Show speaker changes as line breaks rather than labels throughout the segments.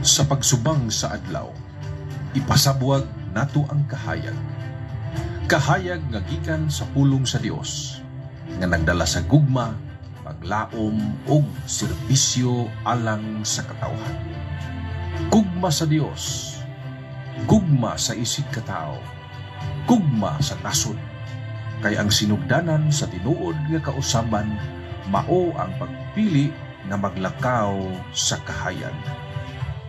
Sa pagsubang sa adlaw, ipasabwag nato ang kahayag. Kahayag nga gikan sa pulong sa Dios, nga nagdala sa gugma, paglaom ug serbisyo alang sa katawhan. Gugma sa Dios, gugma sa isig katao, gugma sa nasod. Kay ang sinugdanan sa tinuod nga kausaban mao ang pagpili nga maglakaw sa kahayag.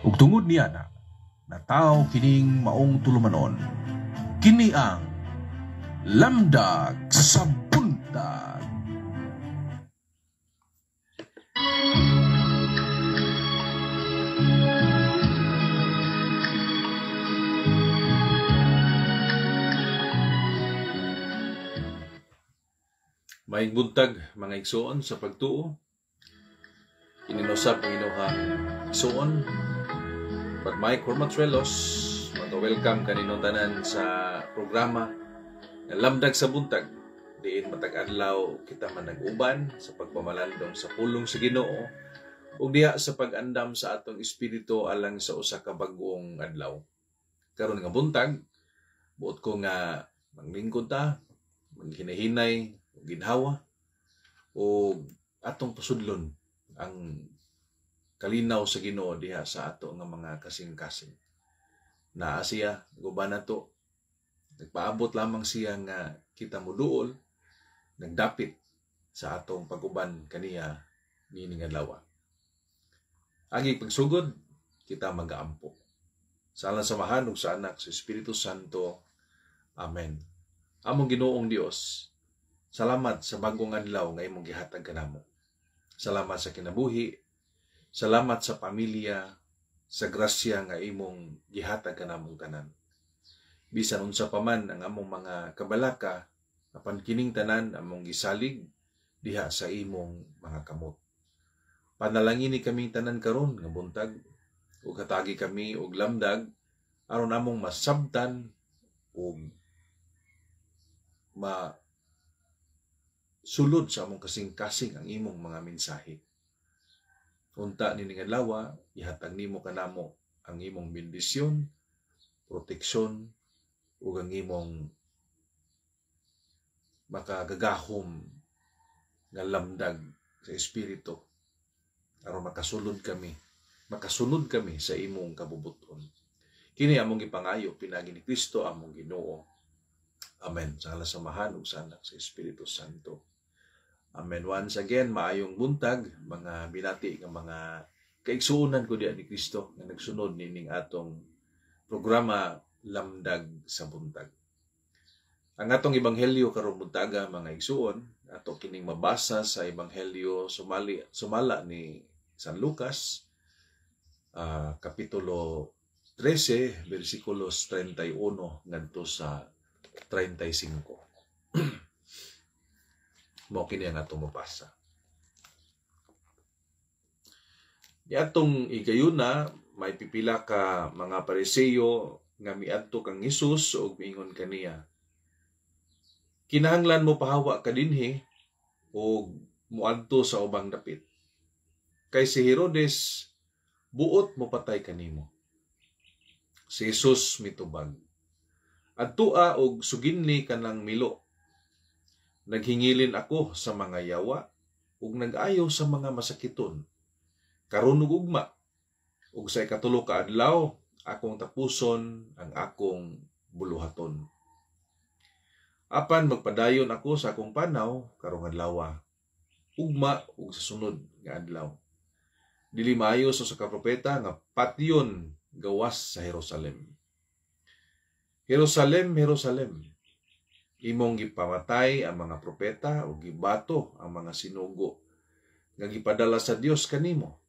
Ug tungod niya na, nataw kining maong tulumanon, kini ang Lamdag sa Buntag.
Maayong buntag mga igsoon sa pagtuo. Ininusap ang inuhang igsoon. But Mike Hormatrelos, welcome kaninong tanan sa programa na Lamdag sa Buntag. Diin matag-adlaw kita man nag-uban sa pagpamalandong sa pulong sa Ginoo ug diha sa pag-andam sa atong espiritu alang sa usa ka bag-ong adlaw. Karon nga buntag, buot ko nga manglingkod ta, manghinahinay, ginhawa o atong pasudlon ang kalinaw sa Ginoo diha sa ato nga mga kasing-kasing. Naa siya guban nato, nagpaabot lamang siya nga kita moduol, nagdapit sa atong paguban kaniya nining adlaw. Agi pagsugod kita magaampo. Sa alang samahan ug sa anak sa Espiritu Santo. Amen. Among Ginoong Dios, salamat sa bagong adlaw nga imong gihatag kanamo. Salamat sa kinabuhi, salamat sa pamilya, sa grasya nga imong gihatag kanamong tanan. Bisan unsa pa man ang among mga kabalaka, apan kining tanan among gisalig diha sa imong mga kamot. Panalangini kaming tanan karon nga buntag, ug hatagi kami og lamdag aron among masabtan ug sulod sa among kasing-kasing ang imong mga mensahe. Unta nining adlaw, ihatag nimo kanamo ang imong bendisyon, proteksyon ug ang imong makagagahom nga lamdag sa espiritu aron makasunod kami sa imong kabubuton. Kini among gipangayo pinagi ni Kristo among Ginoo. Amen. Sa ngalan samahan ug sa anak sa Espiritu Santo. Amen. Once again, maayong buntag, mga binati nga mga kaigsuonan ko diha ni Kristo nga nagsunod nining atong programa Lamdag sa Buntag. Ang atong ebanghelyo karong buntaga mga igsuon, ato kining mabasa sa ebanghelyo sumala ni San Lucas, kapitulo 13, versikulos 31 ngadto sa 35. Mao kini ang atong mabasa. Di atong igayuna, may pipila ka mga Pariseo nga miadto kang Hesus ug miingon kaniya, kinahanglan mo pahawa ka dinhi ug muadto sa ubang dapit. Kay si Herodes buot mo patay kanimo. Si Hesus mitubag, adtua og suginli kanang milo. Naghingilin ako sa mga yawa ug nag-ayo sa mga masakiton. Karon ug ugma ug sa ikatulo ka adlaw akong tapuson ang akong buluhaton. Apan magpadayon ako sa akong panaw karong adlaw, ugma ug sa sunod nga adlaw. Dili maayo sa propeta nga patyon gawas sa Jerusalem. Jerusalem, Jerusalem, imong gipamatay ang mga propeta ug gibato ang mga sinugo nga gipadala sa Dios kanimo.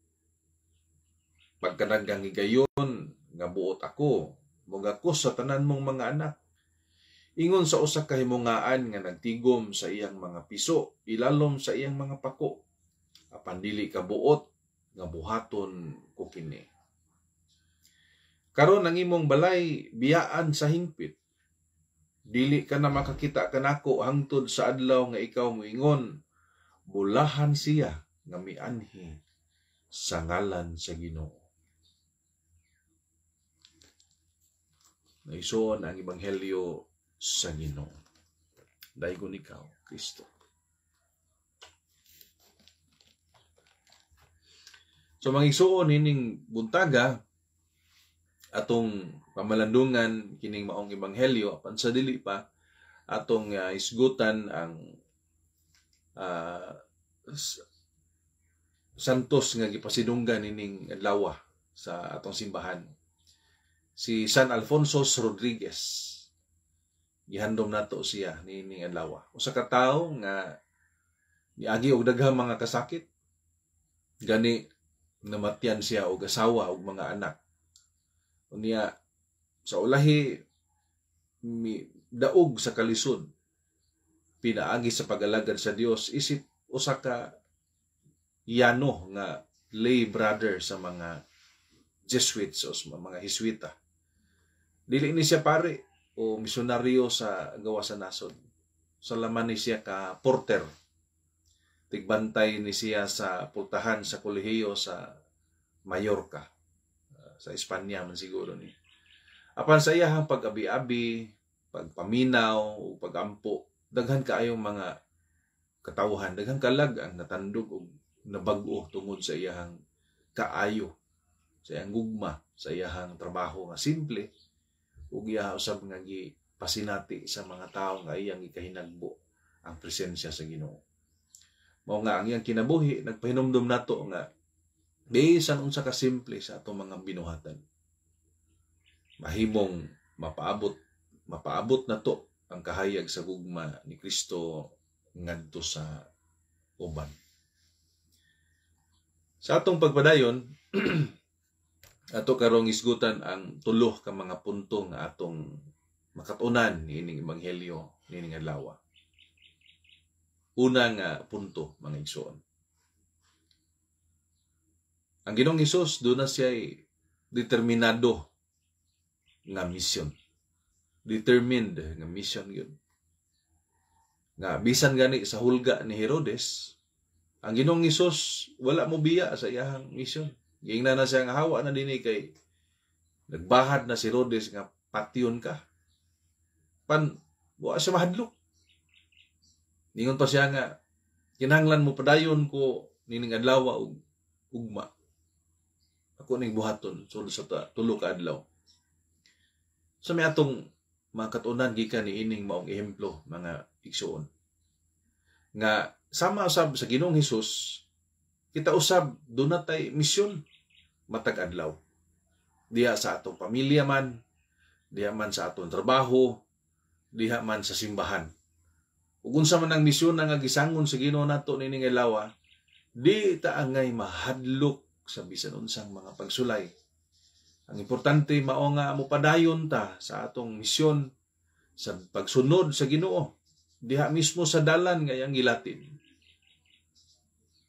Pagkanaggang higayon nga buot ako, mogakos sa tanan mong mga anak. Ingon sa usa ka himungaan nga nagtigom sa iyang mga piso, ilalom sa iyang mga pako. Apan dili ka buot nga buhaton ko kini. Karon ang imong balay biyaan sa hingpit. Dili ka na makakita kanako hangtod sa adlaw nga ikaw moingon, bulahan siya nga mianhi sa ngalan sa Ginoo. na isuon ang ebanghelyo sa Ginoo. Daygon ikaw, Kristo. So mangigsuon ining buntaga atong pamalandungan kining maong ebanghelyo apan sa dili pa atong isgutan ang santos nga gipasidunggan ining adlaw sa atong simbahan. Si San Alfonso Rodriguez. Gihandom nato siya nining adlaw. Usa ka tawo nga niagi og daghang mga kasakit. Gani namatyan siya og asawa og mga anak. Unya sa ulahi daog sa kalisod pinaagi sa pag-alagad sa Dios isip usa ka yano nga lay brother sa mga Jesuits o mga Hiswita. Dili ni siya pare o misyonaryo sa gawa sa nasod. Sa laman ni siya ka porter. Tigbantay ni siya sa pultahan sa kolehiyo sa Mallorca. Sa Espanya man siguro ni. Apan sa iyahang pag-abi-abi, pagpaminaw, o pagampo, daghan kaayong mga katawhan, daghang kalag ang natandog o nabag-o tungod sa iyahang kaayo, sa iyang gugma, sa iyahang trabaho nga simple, ug iya usab nga gipasinati sa mga tawo nga iyang ikahinagbo ang presensya sa Ginoo. Mao nga ang iyang kinabuhi nagpahinumdom nato nga bisan unsa ka simple sa atong mga binuhatan. Mahimong mapaabot nato ang kahayag sa gugma ni Kristo ngadto sa uban. Sa atong pagpadayon ato karong isgutan ang tulo ka mga punto nga atong makatunan niining ebanghelyo niining adlaw. Una nga punto, mga igsoon. Ang Ginoong Hesus doon na siya determinado nga mission. Determined nga mission yun. Nga bisan gani sa hulga ni Herodes, ang Ginoong Hesus wala mo biya sa iyang mission. Giingnan na siya nga hawa na dinhi kay nagbahad na si Herodes nga patyon ka. Wa siya mahadlok. Ningon pa siya nga kinahanglan mo padayon ko nining adlaw ug ugma. Ako ning buhaton sulod sa tulo ka adlaw. So may atong makatunan gikan ni ining maong ehemplo mga igsoon. Nga sama usab sa Ginoong Hesus kita usab dunay misyon matag adlaw. Diha sa atong pamilya man, diha man sa atong trabaho, diha man sa simbahan. Ug unsa man ang misyon nga gisangon sa Ginoo nato nining adlaw, di ta angay mahadlok sa bisan unsang mga pagsulay. Ang importante mao nga mopadayon ta sa atong misyon sa pagsunod sa Ginoo diha mismo sa dalan nga iyang gilatin.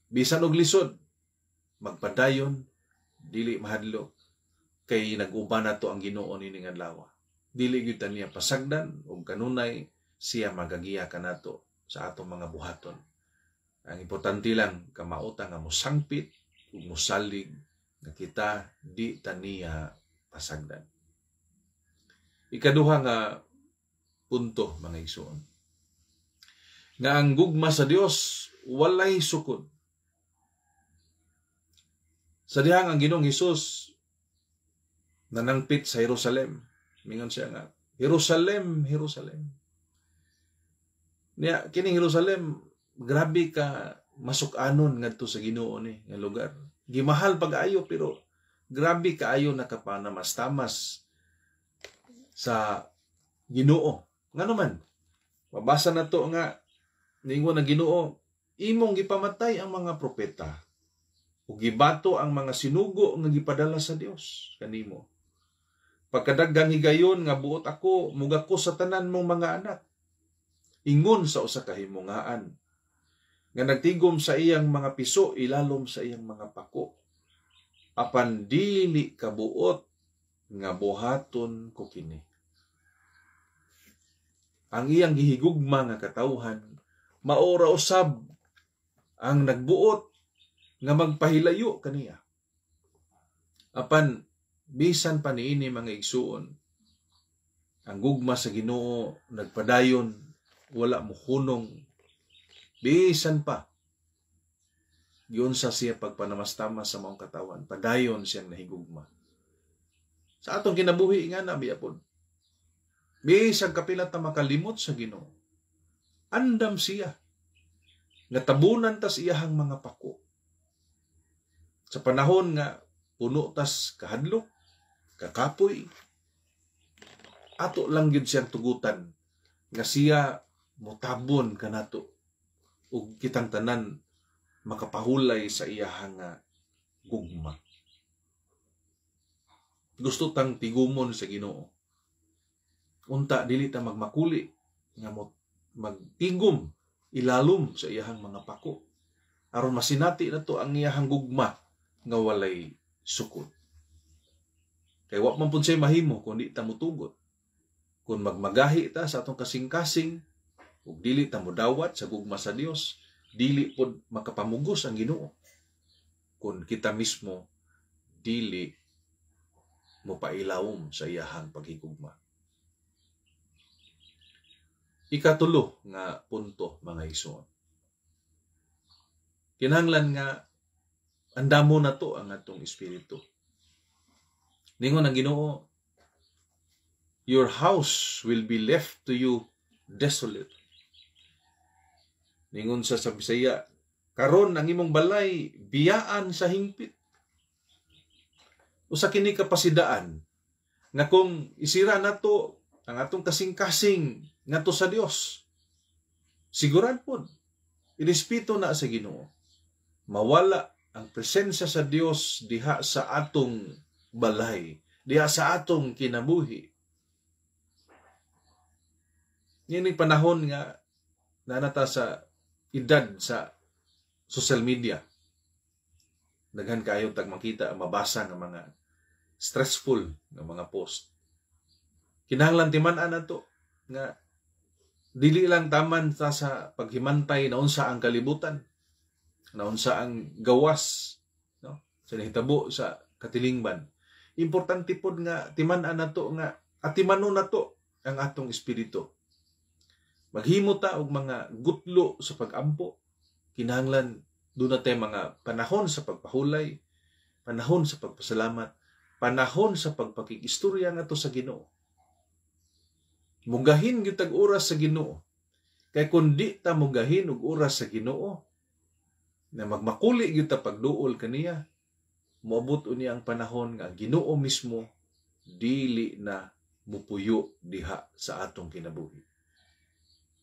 Bisan og lisod magpadayon dili mahadlok kay nag-uban nato ang Ginoo nining adlaw. Dili gyud niya pasagdan ug kanunay siya magagiya kanato sa atong mga buhaton. Ang importante lang kamauta nga mosangpit ug mosalig nga kita di taniya pasagdan. Ikaduha nga punto mga igsoon. Nga ang gugma sa Dios walay sukod. Sa dihang ang Ginoong Hesus nanangpit sa Jerusalem. Mingon siya nga, Jerusalem, Jerusalem. Niya kining Jerusalem grabe ka masuk-anon ngadto sa Ginoo ni nga lugar. Gimahal pag-ayo pero grabe kaayo nakapanamas-tamas sa Ginoo. Ngano man? Mabasa na to nga ningon ang Ginoo, imong gipamatay ang mga propeta ug gibato ang mga sinugo nga gipadala sa Dios kanimo. Pagkadaggang higayon nga buot ako mugako sa tanan mong mga anak. Ingon sa usa ka himungaan nga nagtigom sa iyang mga piso ilalom sa iyang mga pako. Apan dili kabuot nga buhaton ko kini. Ang iyang gihigugma nga katawhan maora usab ang nagbuot nga magpahilayo kaniya. Apan bisan pa niini mga igsuon ang gugma sa Ginoo nagpadayon, wala mo hunong, bisan pa yun sa siya pagpanamastama sa maong katawan, padayon siyang nahigugma. Sa atong kinabuhi nga na biyapon, bisag kapilat na makalimot sa Ginoo, andam siya nga tabunan tas iyahang mga pako. Sa panahon nga puno tas kahadlok, kakapoy, ato lang gyud siyang tugutan nga siya motabon kanato ug kitang tanan makapahulay sa iyahang gugma. Gusto tang tigumon sa Ginoo. Unta dili ta magmakuli nga magtigom ilalom sa iyahang mga pako aron masinati nato ang iyahang gugma nga walay sukod. Kay wa man pud say mahimo kun di ta mutugot. Kung magmagahi ta sa atong kasing-kasing ug dili ta modawat sa gugma sa Dios, dili pod makapamugos ang Ginoo kung kita mismo dili mo pailawom sa iyahang paghigugma. Ikatulo nga punto, mga igsoon. Kinahanglan nga andamo na to ang atong espiritu. Ningon ang Ginoo, your house will be left to you desolate. Ningon sa Bisaya, karon ang imong balay biyaan sa hingpit. Usa kini kapasidaan nga kung isira nato ang atong kasing-kasing ngadto sa Dios, siguran pod irespeto na sa Ginoo. Mawala ang presensya sa Dios diha sa atong balay, diha sa atong kinabuhi. Yun yung panahon nga nanata sa edad sa social media. Daghan kayo tag makita, mabasa ng mga stressful ng mga post. Kinahanglan timan-an nato nga dili lang taman sa paghimantay na unsa ang kalibutan, na unsa ang gawas, no? Sa nahitabo sa katilingban. Importante pod nga timan-an nato nga atimanon nato ang atong espiritu. Maghimo ta og mga gutlo sa pag-ampo. Kinahanglan doon na tayo mga panahon sa pagpahulay, panahon sa pagpasalamat, panahon sa pagpakikistorya nga to sa Ginoo. Mugahin gyud tag oras sa Ginoo. Kay kun di ta mugahin og oras sa Ginoo, na magmakuli gyud ta pagduol kaniya, moabot uni ang panahon nga Ginoo mismo dili na mupuyo diha sa atong kinabuhi.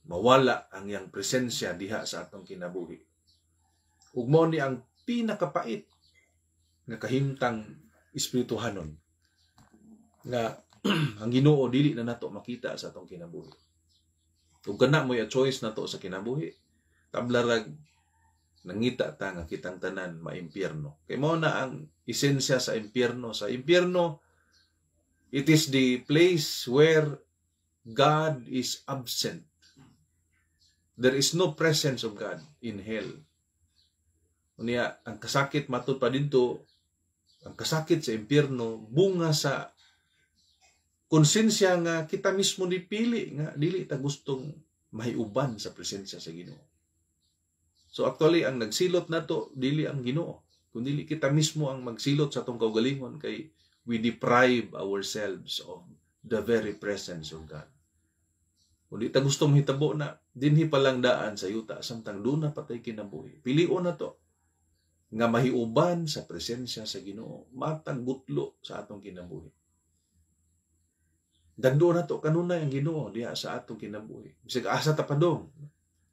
Mawala ang iyang presensya diha sa atong kinabuhi. Ug mao ni ang pinakapait nga kahimtang espirituhanon nga ang Ginoo dili na nato makita sa atong kinabuhi. Ug kana mo'y a choice nato sa kinabuhi, tablarag nangita ta nga kitang tanan maimpyerno. Kay mao na ang esensya sa impyerno. Sa impyerno, it is the place where God is absent. There is no presence of God in hell. Unya, ang kasakit matud pa dito, ang kasakit sa impyerno, bunga sa konsensya nga kita mismo dipili nga dili ta gustong mahiuban sa presensya sa Ginoo. So actually, ang nagsilot nato dili ang Ginoo, kundi kita mismo ang magsilot sa atong kaugalingon kay we deprive ourselves of the very presence of God. Kung di ta gusto mahitabo na, dinhi palang daan sa yuta, samtang doon na patay kinabuhi. Pilion na to, nga mahiuban sa presensya sa Ginoo, matang gutlo sa atong kinabuhi. Dagdo na to, kanunay ang Ginoo, diha sa atong kinabuhi. Bisag asa tapadong,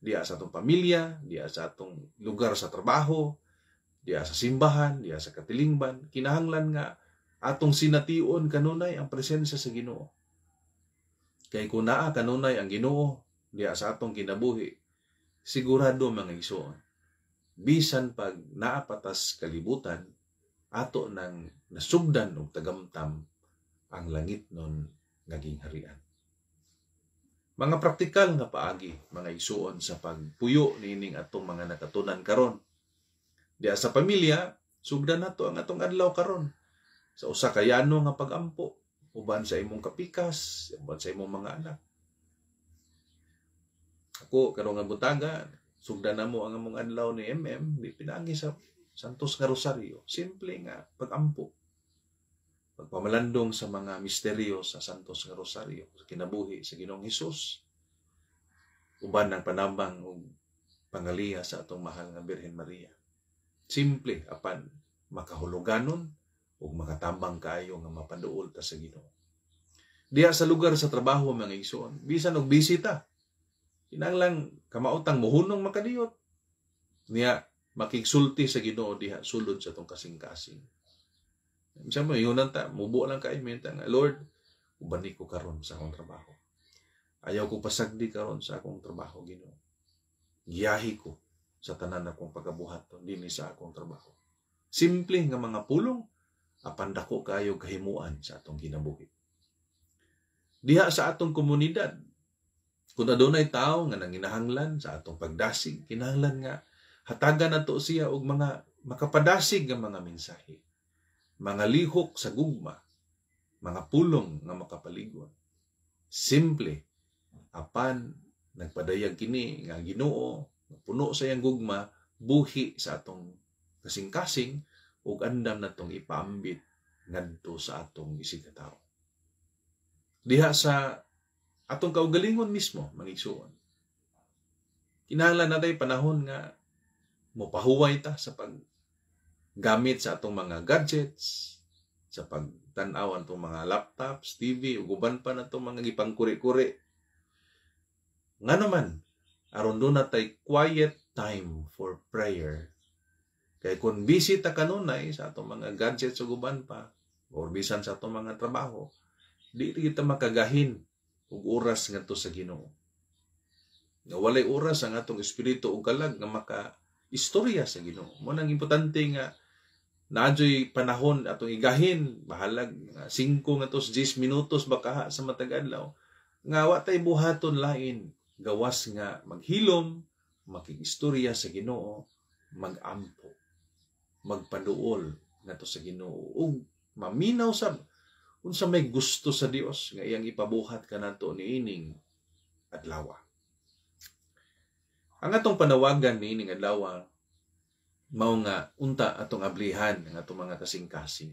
diha sa atong pamilya, diha sa atong lugar sa trabaho, diha sa simbahan, diha sa katilingban, kinahanglan nga atong sination kanunay ang presensya sa Ginoo. Kay kung naa kanunay ang Ginoo diha sa atong kinabuhi, sigurado mga igsoon, bisan pag naapatas kalibutan, ato nang nasugdan og tagamtam ang langit nun naging harian. Mga praktikal nga paagi, mga igsoon, sa pagpuyo niining atong mga nakatunan karon. Diha sa pamilya, sugdan nato ang atong adlaw karon. Sa usa ka yano nga pagampo, uban sa imong kapikas, uban sa imong mga anak. Ako karong nga butaga, sugdan na mo ang among adlaw ni MM, di pinagi sa Santos nga Rosario. Simple nga pagampo. Pagpamalandong sa mga misteryo sa Santos nga Rosario, sa kinabuhi sa Ginoong Hesus. Uban ng panambang og pangaliha sa atong mahal nga Birhen Maria. Simple apan makahuluganon ug makatambang kaayo nga mapaduol ta sa Ginoo. Diha sa lugar sa trabaho mga igsoon, bisan og bisita, kinahanglan kamautang mohunong makadiyot. Niya makigsulti sa Ginoo diha sulod sa atong kasing-kasing. Minsan mo yunan ta, mubo lang kay menta nga Lord, ubani ko karon sa akong trabaho. Ayaw ko pasagdi karon sa akong trabaho, Ginoo. Giyahi ko sa tanan akong pagabuhaton dinhi sa akong trabaho. Simple nga mga pulong apan dako kayo kahimuan sa atong kinabuhi. Diha sa atong komunidad, kung adunay tawo nga nanginahanglan sa atong pagdasig, kinahanglan nga hatagan nato siya og mga makapadasig nga mga mensahe, mga lihok sa gugma, mga pulong nga makapaligwan. Simple apan nagpadayag kini nga Ginoo puno sa iyang gugma buhi sa atong kasing-kasing ug andam natong ipaambit ngadto sa atong isigatawo. Diha sa atong kaugalingon mismo, mangigsuon. Kinahanglan natay panahon nga mopahuway ta sa paggamit sa atong mga gadgets, sa pagtan-aw atong mga laptops, TV, ug uban pa natong mga gipangkuri-kuri. Ngano man, aron doon natay quiet time for prayer. Kaya kung busy ta kanunay sa atong mga gadgets o guban pa, or bisan sa atong mga trabaho, di kita makagahin og oras ngadto sa Ginoo. Nga walay oras ang atong espiritu o kalag nga maka-istorya sa Ginoo. Mo nang importante nga naadyoy panahon atong igahin, bahalag 5 ngadto 10 minutos baka sa matag adlaw. Nga wa tay buhaton lain, gawas nga maghilom, makig-istorya sa Ginoo, magampo, magpaduol ngadto sa Ginoo ug maminaw sab unsa may gusto sa Dios nga iyang ipabuhat kanato niining adlaw. Ang atong panawagan niining adlaw mao nga unta atong ablihan ang atong mga kasing-kasing.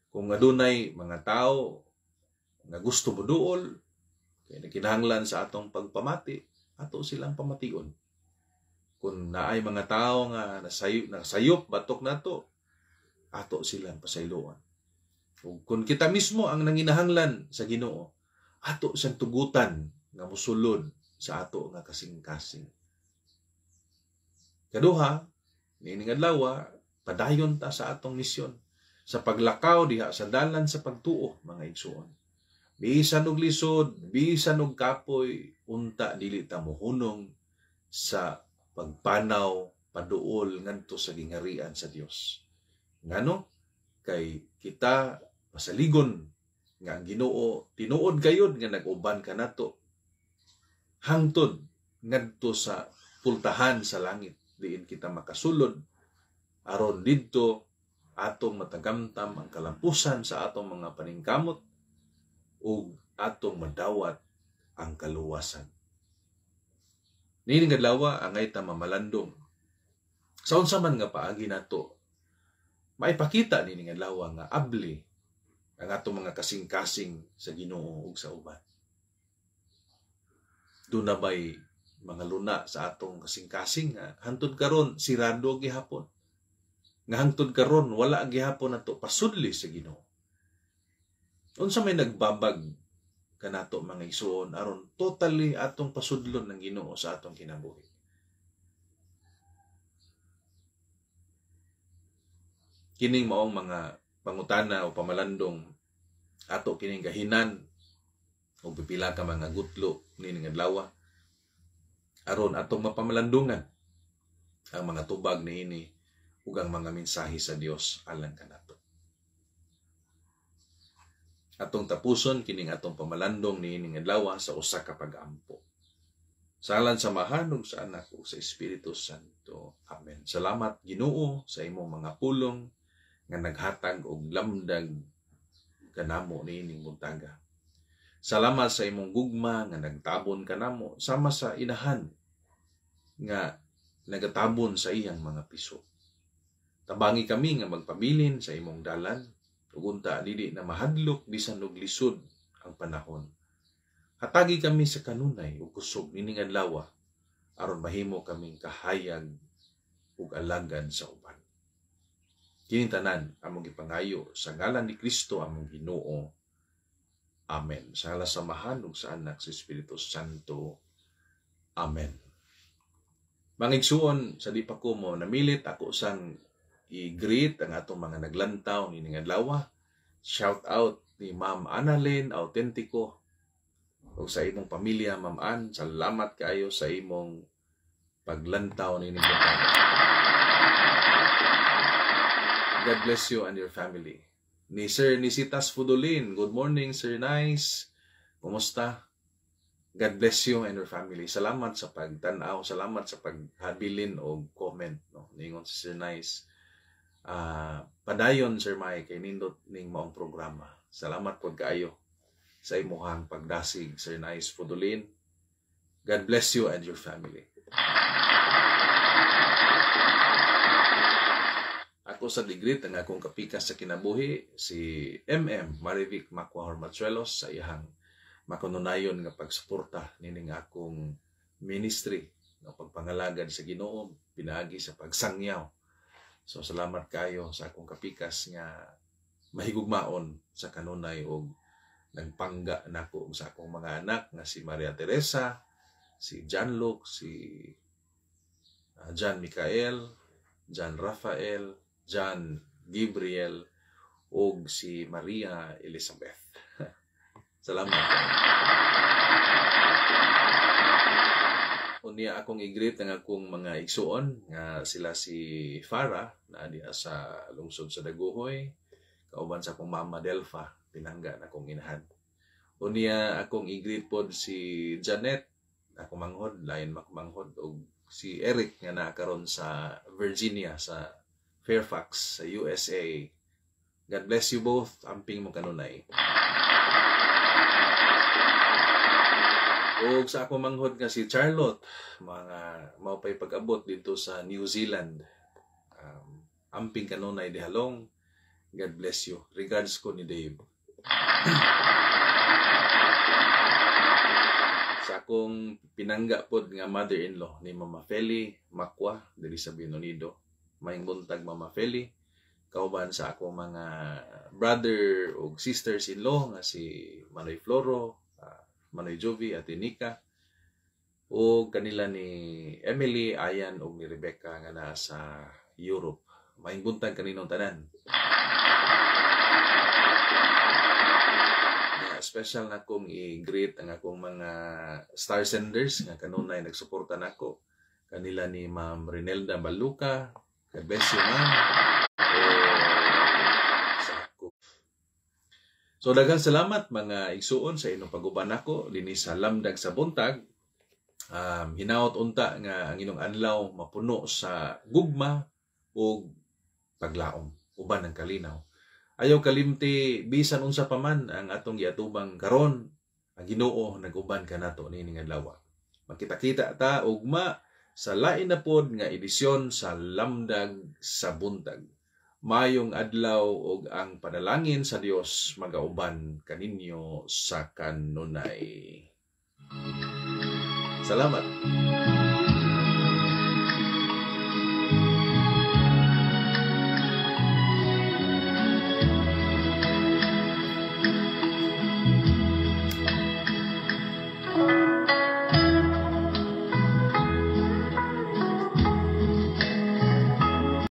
Kung adunay mga tao nga gusto moduol, kaya kinahanglan sa atong pagpamati, ato silang pamation. Kung naay mga tao nga nasayop batok nato, ato silang pasayloan. Kung kita mismo ang nanginahanglan sa Ginoo, ato siyang tugutan nga mosulod sa ato nga kasing-kasing. Kaduha, niining adlaw, padayon ta sa atong misyon sa paglakaw diha sa dalan sa pagtuo, mga igsoon. Bisan og lisod, bisan og kapoy, unta dili ta mohunong sa pagpanaw, paduol ngadto sa gingharian sa Dios. Ngano? Kay kita pasaligon nga ang Ginoo tinuod gayud nga nag-uban kanato hangtod ngadto sa pultahan sa langit diin kita makasulod aron didto atong matagamtam ang kalampusan sa atong mga paningkamot ug atong madawat ang kaluwasan. Niining adlaw angay ta mamalandong sa unsa man nga paagi nato maipakita niining adlaw nga abli ang atong mga kasing-kasing sa Ginoo ug sa uban. Doon na ba'y mga luna sa atong kasing-kasing nga hangtod karon sirado gihapon. Nga hangtod karon wala gihapon nato pasudli sa Ginoo. Unsa may nagbabag kanato mga igsoon aron totally atong pasudlon ng Ginoo sa atong kinabuhi. Kining maong mga pangutana o pamalandong ato kining gahinan o pipila ka mga gutlo nining adlaw aron atong mapamalandungan ang mga tubag niini ug ang mga mensahe sa Dios alang kanato. Atong tapuson kining atong pamalandong niining adlaw sa usa ka pag-ampo. Sa ngalan sa Amahan ug sa Anak ug sa Espiritu Santo. Amen. Salamat Ginoo sa imong mga pulong nga naghatag og lamdag kanamo niining buntaga. Salamat sa imong gugma nga nagtabon kanamo sama sa inahan nga nagatabon sa iyang mga piso. Tabangi kami nga magpabilin sa imong dalan ug unta dili na mahadlok bisan og lisod ang panahon. Hatagi kami sa kanunay ug kusog nining adlaw aron mahimo kaming kahayag ug alagad sa uban. Kini tanan among gipangayo sa ngalan ni Kristo among Ginoo. Amen. Sa ngalan sa Amahan ug sa Anak sa Espiritu Santo. Amen. Mangigsuon sa di pa ko mo namilit ako sang i-greet ang atong mga naglantaw nining adlaw. Shout out ni Ma'am Annalyn Autentico o sa imong pamilya, Ma'am Ann. Salamat kayo sa imong paglantaw nining adlaw. God bless you and your family. Ni Sir Nisitas Fudolin, good morning Sir Nice. Kumusta? God bless you and your family. Salamat sa pagtanaw, salamat sa paghabilin o comment, no? Ningon si Sir Nice. Padayon Sir Mike kay nindot ning maong programa. Salamat pod kaayo sa imuhang pagdasig Sir Nice Fudolin. God bless you and your family. Ako sa digrit ang akong kapikas sa kinabuhi si MM Marivic Macua Hormatrelos sa iyang makununayon nga pagsuporta nining akong ministry nga pagpangalagad sa Ginoo pinaagi sa pagsangyaw. So salamat kayo sa akong kapikas nga mahigugmaon sa kanunay og nagpangga nako sa akong mga anak nga si Maria Teresa, si John Luke, si John Michael, John Rafael, John Gabriel, ug si Maria Elizabeth. Salamat. Unya akong i-greet ang akong mga igsuon nga sila si Farah na diha sa lungsod sa Daguhoy, kauban sa akong mama Delfa, pinangga na akong inahan. Unya akong i-greet pod si Janet, ako manghod, lain makmanghod, ug si Eric nga nakaron sa Virginia sa Fairfax sa USA. God bless you both. Amping mo kanunay. O sa ako manghod nga si Charlotte, mga maupay pag-abot dito sa New Zealand. Amping kanunay di halong. God bless you. Regards ko ni Dave. Sa akong pinangga pod nga mother-in-law ni Mama Feli Macua diri sa Binonido. Maing buntag Mama Feli, kauban sa ako mga brother o sisters-in-law nga si Manoy Floro, Manoy Jovi at Nika, o kanila ni Emily, Ayan o ni Rebecca nga nasa Europe. Maing buntag kaninong tanan. Special na akong i-greet ang akong mga star senders nga kanunay nagsuporta nako. Kanila ni Ma'am Rinelda Baluca. God bless you, ma'am. So, daghang salamat mga igsuon sa inyong pag-uban ako dinhi sa Lamdag sa Buntag. Hinaot unta nga ang inyong adlaw mapuno sa gugma o paglaom, uban ng kalinaw. Ayaw kalimti bisan unsa pa man ang atong giatubang karon, ang Ginoo nag-uban kanato nining adlaw. Makita-kita ta ugma sa lain na pod nga edisyon sa Lamdag sa Buntag. Mayong adlaw ug ang panalangin sa Dios magauban kaninyo sa kanunay. Salamat.